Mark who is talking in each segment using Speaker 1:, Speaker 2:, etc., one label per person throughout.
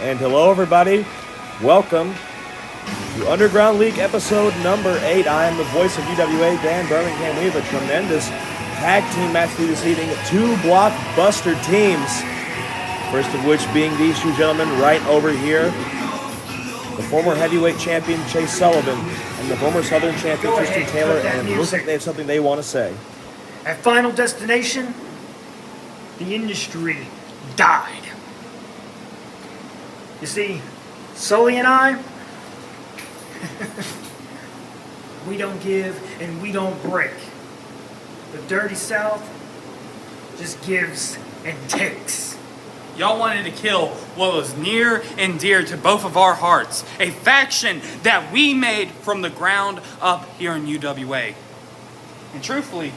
Speaker 1: And hello, everybody. Welcome to Underground League episode number 8. I am the voice of UWA, Dan Birmingham. We have a tremendous tag team match for this evening. Two blockbuster teams. First of which being these two gentlemen right over here. The former heavyweight champion, Chase Sullivan, and the former Southern champion, Tristan Taylor. And it looks like they have something they want to say.
Speaker 2: At Final Destination, the industry died. You see, Sully and I, we don't give and we don't break. The Dirty South just gives and takes.
Speaker 3: Y'all wanted to kill what was near and dear to both of our hearts. A faction that we made from the ground up here in UWA. And truthfully,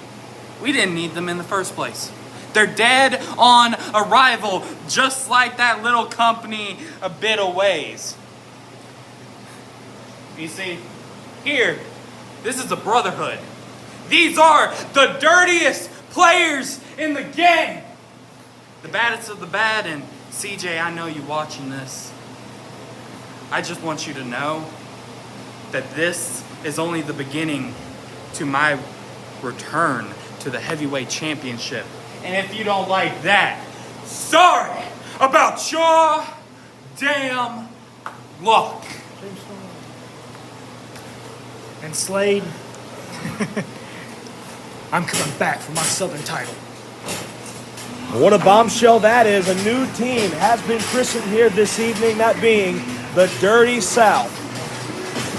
Speaker 3: we didn't need them in the first place. They're dead on arrival, just like that little company a bit of ways. You see, here, this is a brotherhood. These are the dirtiest players in the game. The baddest of the bad, and CJ, I know you watching this. I just want you to know that this is only the beginning to my return to the heavyweight championship. And if you don't like that, sorry about your damn luck.
Speaker 2: And Slade, I'm coming back for my Southern title.
Speaker 1: What a bombshell that is. A new team has been christened here this evening, that being the Dirty South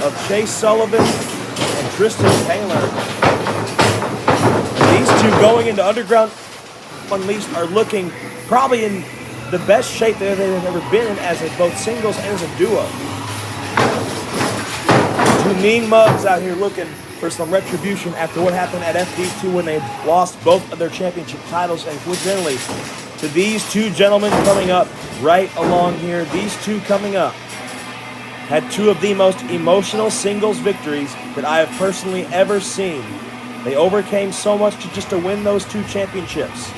Speaker 1: of Chase Sullivan and Tristan Taylor. These two going into Underground Unleashed are looking probably in the best shape that they've ever been in as both singles and as a duo. Two mean mugs out here looking for some retribution after what happened at FD2 when they lost both of their championship titles, and coincidentally to these two gentlemen coming up right along here. These two coming up had two of the most emotional singles victories that I have personally ever seen. They overcame so much just to win those two championships.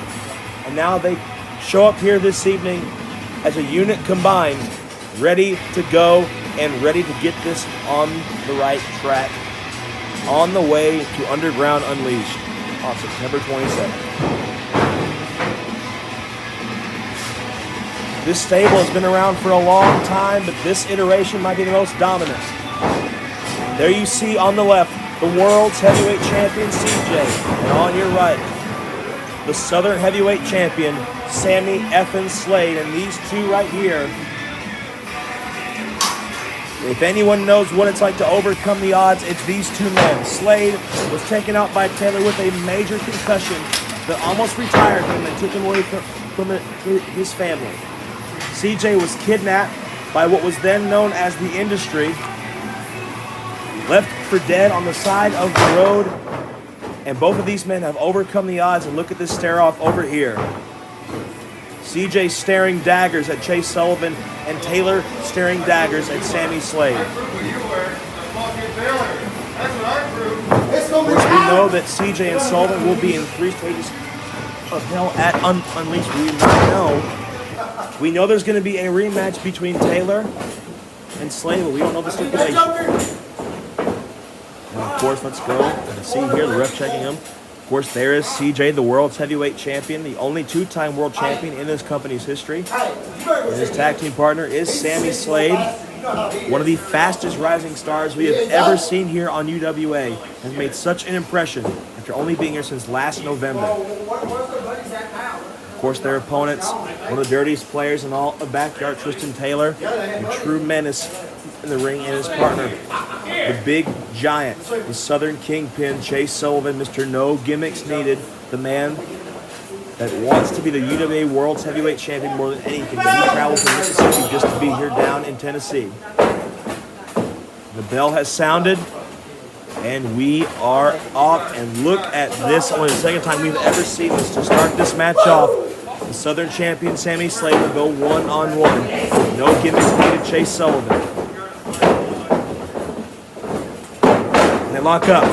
Speaker 1: And now they show up here this evening as a unit combined, ready to go and ready to get this on the right track, on the way to Underground Unleashed on September 27th. This stable has been around for a long time, but this iteration might be the most dominant. There you see on the left, the world's heavyweight champion, CJ, and on your right, the Southern heavyweight champion, Sami Slade, and these two right here. If anyone knows what it's like to overcome the odds, it's these two men. Slade was taken out by Taylor with a major concussion that almost retired him and took him away from his family. CJ was kidnapped by what was then known as the industry, left for dead on the side of the road, and both of these men have overcome the odds. And look at this stare-off over here. CJ staring daggers at Chase Sullivan, and Taylor staring daggers at Sami Slade. Of course, we know that CJ and Sullivan will be in 3 stages of hell at Unleashed. We not know. We know there's going to be a rematch between Taylor and Slade, but we don't know the stipulation. And of course, let's go and see here the ref checking him. Of course, there is CJ, the world's heavyweight champion, the only 2-time world champion in this company's history. And his tag team partner is Sami Slade, one of the fastest rising stars we have ever seen here on UWA, has made such an impression after only being here since last November. Of course, their opponents, one of the dirtiest players in all of backyard, Tristan Taylor, a true menace in the ring, and his partner, the big giant, the Southern Kingpin, Chase Sullivan, Mr. No Gimmicks Needed, the man that wants to be the UWA World's Heavyweight Champion more than anything, but he traveled from Mississippi just to be here down in Tennessee. The bell has sounded, and we are off, and look at this. Only the second time we've ever seen this. To start this match off, the Southern champion, Sami Slade, will go one-on-one. No gimmicks needed, Chase Sullivan. And they lock up.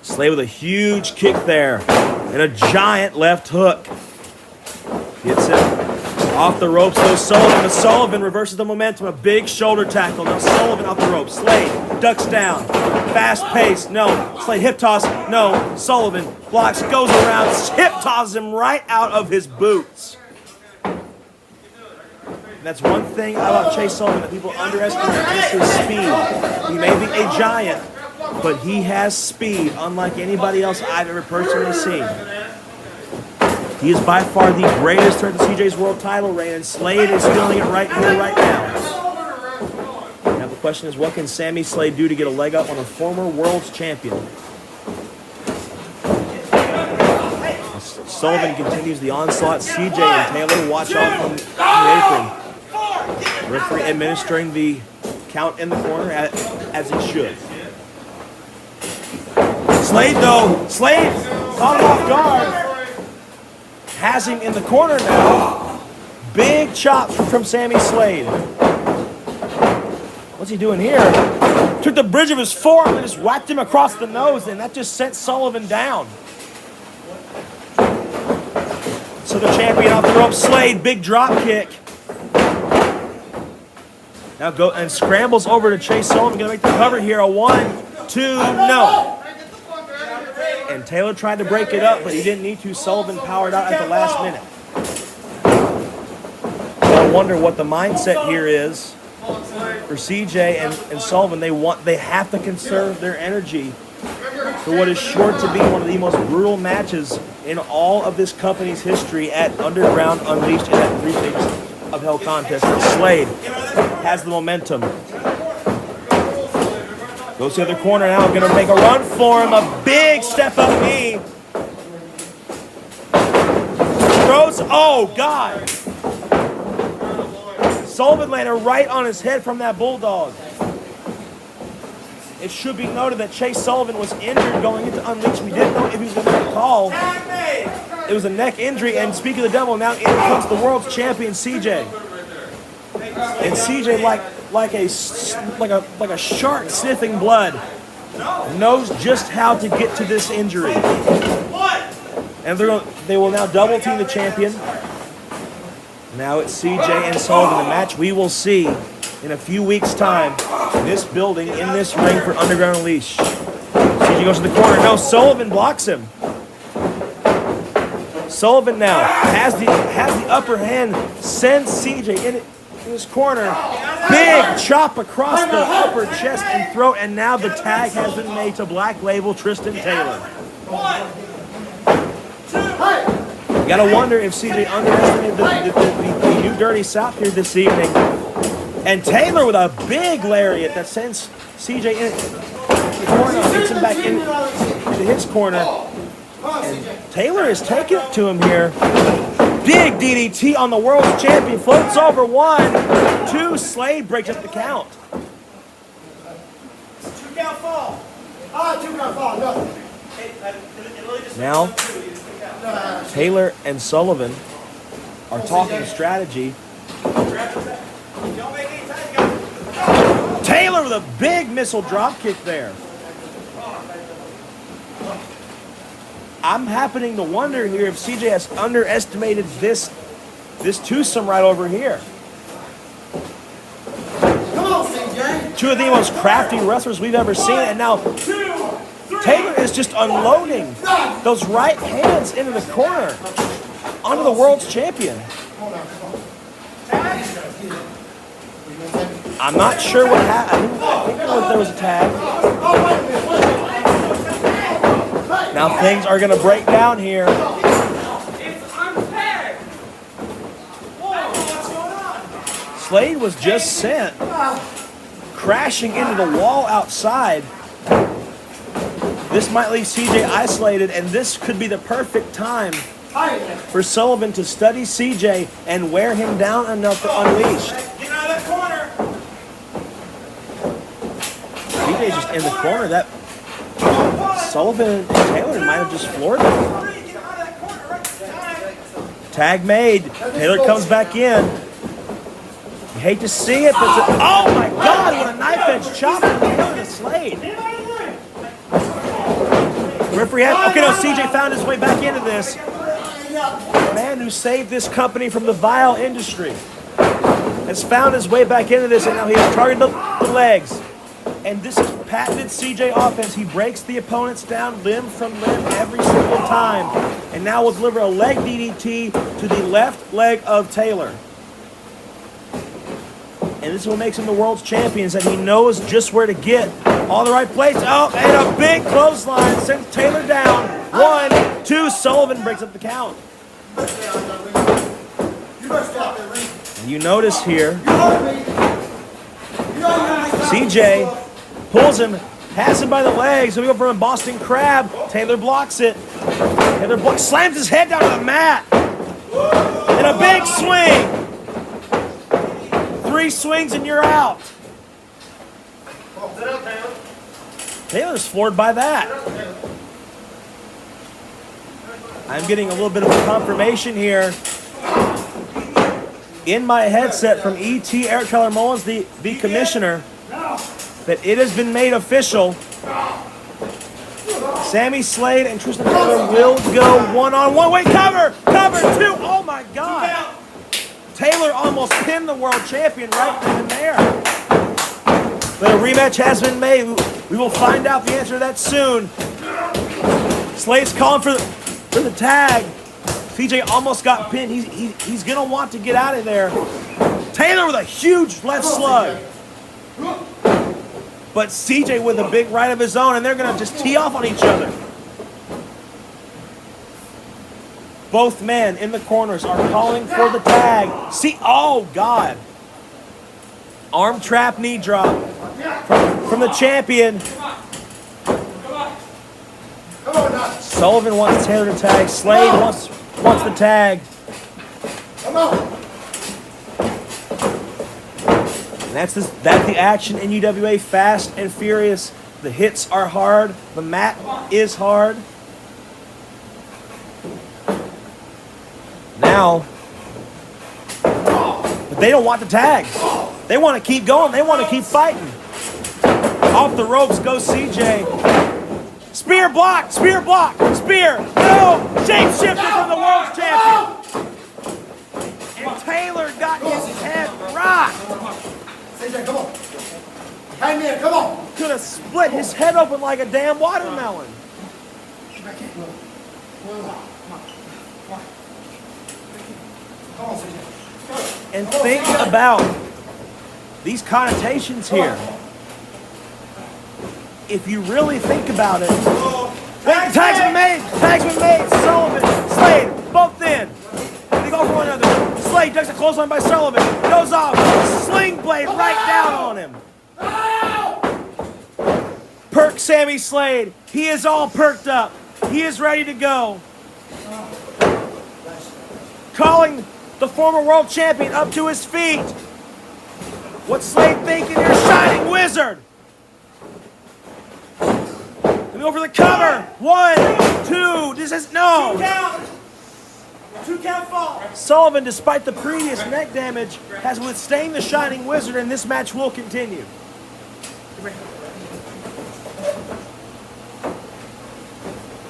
Speaker 1: Slade with a huge kick there, and a giant left hook. Gets him. Off the ropes goes Sullivan, but Sullivan reverses the momentum. A big shoulder tackle. Now Sullivan off the ropes. Slade ducks down. Fast pace. No. Slade hip toss. No. Sullivan blocks, goes around, hip tosses him right out of his boots. And that's one thing about Chase Sullivan that people underestimate is his speed. He may be a giant, but he has speed unlike anybody else I've ever personally seen. He is by far the greatest threat to CJ's world title reign, and Slade is feeling it right here, right now. Now the question is, what can Sami Slade do to get a leg up on a former world's champion? Sullivan continues the onslaught. CJ and Taylor watch off on the apron. Referee administering the count in the corner as he should. Slade though, Slade caught him off guard. Has him in the corner now. Big chops from Sami Slade. What's he doing here? Took the bridge of his forearm and just whacked him across the nose, and that just sent Sullivan down. So the champion off the rope, Slade, big drop kick. Now go and scrambles over to Chase Sullivan, gonna make the cover here. A 1, 2, no. And Taylor tried to break it up, but he didn't need to. Sullivan powered out at the last minute. I wonder what the mindset here is for CJ and Sullivan. They have to conserve their energy for what is sure to be one of the most brutal matches in all of this company's history at Underground Unleashed in that 3 Stages of Hell contest. Slade has the momentum. Goes to the other corner now, gonna make a run for him. A big step up knee. Throws, oh God. Sullivan landed right on his head from that bulldog. It should be noted that Chase Sullivan was injured going into Unleashed. We didn't know if he was going to make a call. It was a neck injury, and speaking of the devil, now in comes the world's champion, CJ. And CJ, like a shark sniffing blood, knows just how to get to this injury. And they will now double team the champion. Now it's CJ and Sullivan. The match we will see in a few weeks' time in this building, in this ring for Underground Unleashed. CJ goes to the corner. No, Sullivan blocks him. Sullivan now has the upper hand, sends CJ in his corner. Big chop across the upper chest and throat, and now the tag has been made to Black Label Tristan Taylor. You gotta wonder if CJ underestimated the new Dirty South here this evening. And Taylor with a big lariat that sends CJ in the corner, gets him back into his corner. And Taylor is taking it to him here. Big DDT on the world's champion. Floats over 1, 2. Slade breaks up the count.
Speaker 4: 2 count fall. 2 count fall. No.
Speaker 1: Now, Taylor and Sullivan are talking strategy. Taylor with a big missile drop kick there. I'm happening to wonder here if CJ has underestimated this twosome right over here.
Speaker 4: Come on, CJ.
Speaker 1: 2 of the most crafty wrestlers we've ever seen, and now Taylor is just unloading those right hands into the corner onto the world's champion. I'm not sure what happened. I think there was a tag. Now things are going to break down here. Slade was just sent crashing into the wall outside. This might leave CJ isolated, and this could be the perfect time for Sullivan to study CJ and wear him down enough to unleash.
Speaker 4: Get out of that corner.
Speaker 1: CJ's just in the corner. That Sullivan and Taylor might have just floored him. Tag made. Taylor comes back in. You hate to see it, but oh my God! What a knife edge chop from Taylor to Slade. Referee had, okay, no, CJ found his way back into this. The man who saved this company from the vile industry has found his way back into this, and now he has targeted the legs. And this is patented CJ offense. He breaks the opponents down limb from limb every single time. And now will deliver a leg DDT to the left leg of Taylor. And this is what makes him the world's champion, is that he knows just where to get all the right plays. Oh, and a big clothesline sends Taylor down. 1, 2, Sullivan breaks up the count. And you notice here, CJ pulls him, has him by the legs. So we go from a Boston Crab. Taylor blocks it. Taylor slams his head down to the mat. And a big swing. 3 swings and you're out. Taylor's floored by that. I'm getting a little bit of a confirmation here in my headset from ET Eric Tyler Mullins, the commissioner, that it has been made official. Sami Slade and Tristan Taylor will go one-on-one. Wait, cover! Cover! 2! Oh my God! Taylor almost pinned the world champion right then and there. But a rematch has been made. We will find out the answer to that soon. Slade's calling for the tag. CJ almost got pinned. He's going to want to get out of there. Taylor with a huge left slug. But CJ with a big right of his own, and they're going to just tee off on each other. Both men in the corners are calling for the tag. See, oh God. Arm trap, knee drop from the champion. Sullivan wants Taylor to tag. Slade wants the tag.
Speaker 4: Come on.
Speaker 1: And that's the action in UWA, fast and furious. The hits are hard. The mat is hard. Now, but they don't want the tag. They want to keep going. They want to keep fighting. Off the ropes goes CJ. Spear block, spear block, spear. No, shapeshifter from the world champion. And Taylor got his head rocked.
Speaker 4: CJ, come on. Hang in, come on.
Speaker 1: Could have split his head open like a damn watermelon. And think about these connotations here. If you really think about it, tags been made. Sullivan, Slade, both in. They go for one another. Slade ducks a clothesline by Sullivan. Goes off. Sling blade right down on him. Perk Sami Slade. He is all perked up. He is ready to go. Calling the former world champion up to his feet. What's Slade thinking here? Shining Wizard. We go for the cover. 1, 2. This is no.
Speaker 4: 2 count fall.
Speaker 1: Sullivan, despite the previous neck damage, has withstained the Shining Wizard, and this match will continue.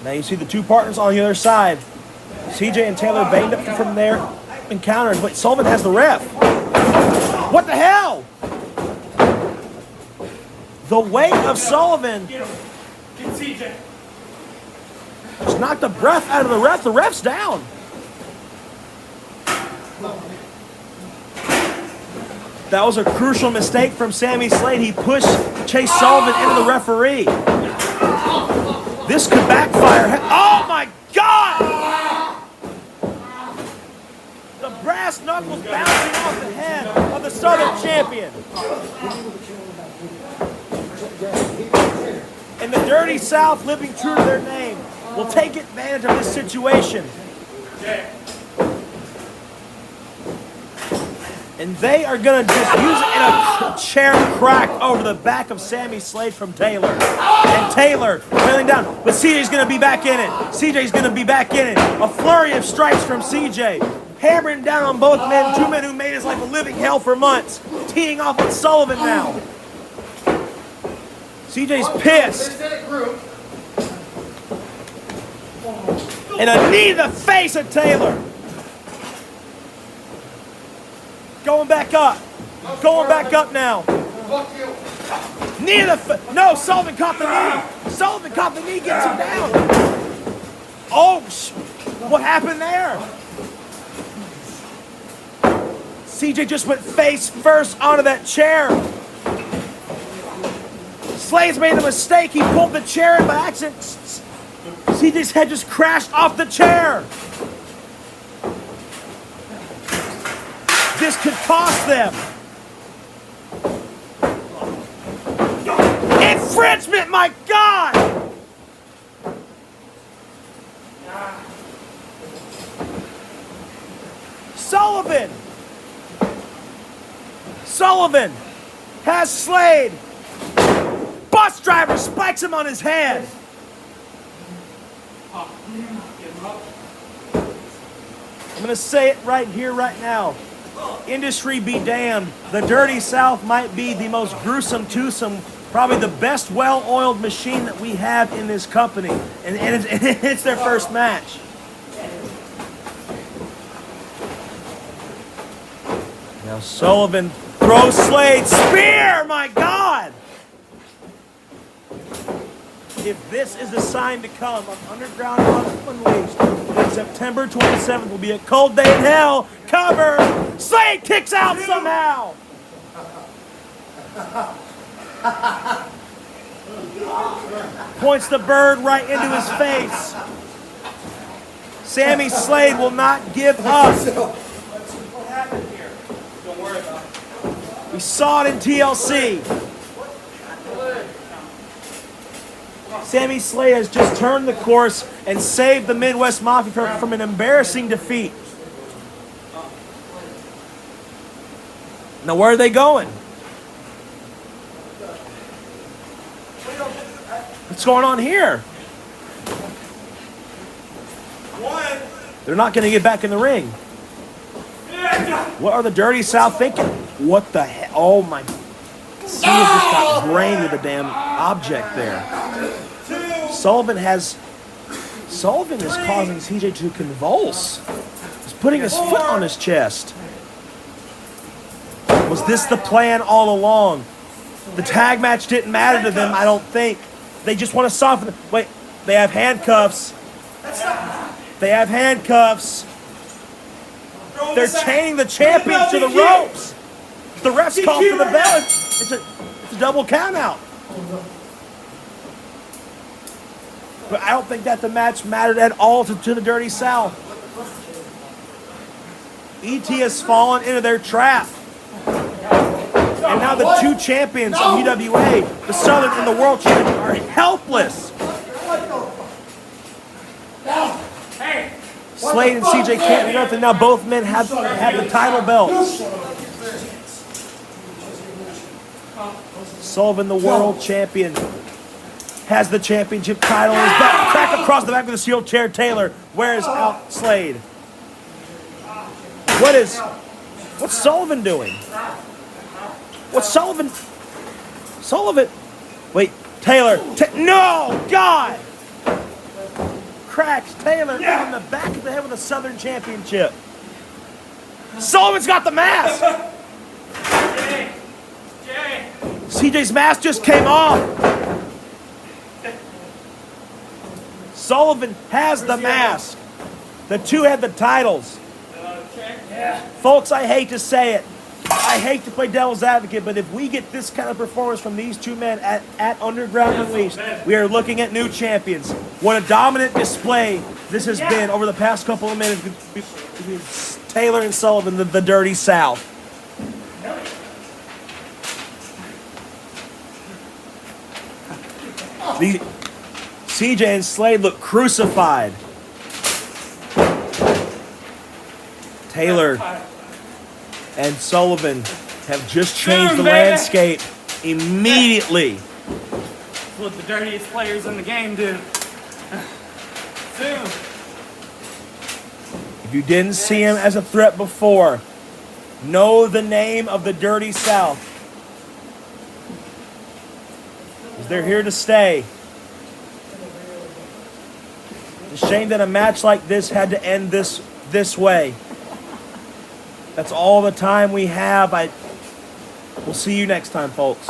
Speaker 1: Now you see the two partners on the other side. CJ and Taylor banged up from their encounters, but Sullivan has the ref. What the hell? The weight of Sullivan just knocked the breath out of the ref. The ref's down. That was a crucial mistake from Sami Slade. He pushed Chase Sullivan into the referee. This could backfire. Oh my God! The brass knuckles bouncing off the head of the Southern champion. And the Dirty South, living true to their name, will take advantage of this situation. And they are going to just use it in a chair crack over the back of Sami Slade from Taylor. And Taylor trailing down. But CJ's going to be back in it. CJ's going to be back in it. A flurry of strikes from CJ. Hammering down on both men. Two men who made his life a living hell for months. Teeing off with Sullivan now. CJ's pissed. And a knee to the face of Taylor. Going back up. Going back up now. Knee to the no, Sullivan caught the knee. Sullivan caught the knee, gets him down. Oh, what happened there? CJ just went face first onto that chair. Slade's made a mistake. He pulled the chair in by accident. CJ's head just crashed off the chair. This could cost them. Infringement, my God! Sullivan has Slade. Bus driver spikes him on his head. I'm going to say it right here, right now. Industry be damned. The Dirty South might be the most gruesome, twosome, probably the best well-oiled machine that we have in this company. And it's their first match. Now Sullivan throws Slade. Spear! My God! If this is a sign to come of Underground Unleashed, then September 27th will be a cold day in hell. Cover! Slade kicks out somehow! Points the bird right into his face. Sami Slade will not give up.
Speaker 3: What happened here? Don't worry about it.
Speaker 1: We saw it in TLC. Sami Slade has just turned the course and saved the Midwest Mafia from an embarrassing defeat. Now where are they going? What's going on here? They're not going to get back in the ring. What are the Dirty South thinking? What the hell? Oh my. Cena just got brained with a damn object there. Sullivan is causing CJ to convulse. He's putting his foot on his chest. Was this the plan all along? The tag match didn't matter to them, I don't think. They just want to soften. Wait, they have handcuffs. They have handcuffs. They're chaining the champion to the ropes. The refs call for the bell. It's a double count out. But I don't think that the match mattered at all to the Dirty South. ET has fallen into their trap. And now the two champions of UWA, the Southern and the World Champion, are helpless. Slade and CJ can't do nothing. Now both men have the title belts. Sullivan, the World Champion, has the championship title in his belt. Crack across the back of the steel chair. Taylor wears out Slade. What's Sullivan doing? What's Sullivan? Wait, Taylor. No, God! Cracks Taylor on the back of the head with a Southern Championship. Sullivan's got the mask. CJ's mask just came off. Sullivan has the mask. The two had the titles. Folks, I hate to say it. I hate to play devil's advocate, but if we get this kind of performance from these two men at Underground Unleashed, we are looking at new champions. What a dominant display this has been over the past couple of minutes between Taylor and Sullivan, the Dirty South. CJ and Slade look crucified. Taylor and Sullivan have just changed the landscape immediately.
Speaker 3: That's what the dirtiest players in the game do. Soon.
Speaker 1: If you didn't see him as a threat before, know the name of the Dirty South. Because they're here to stay. It's a shame that a match like this had to end this way. That's all the time we have. We'll see you next time, folks.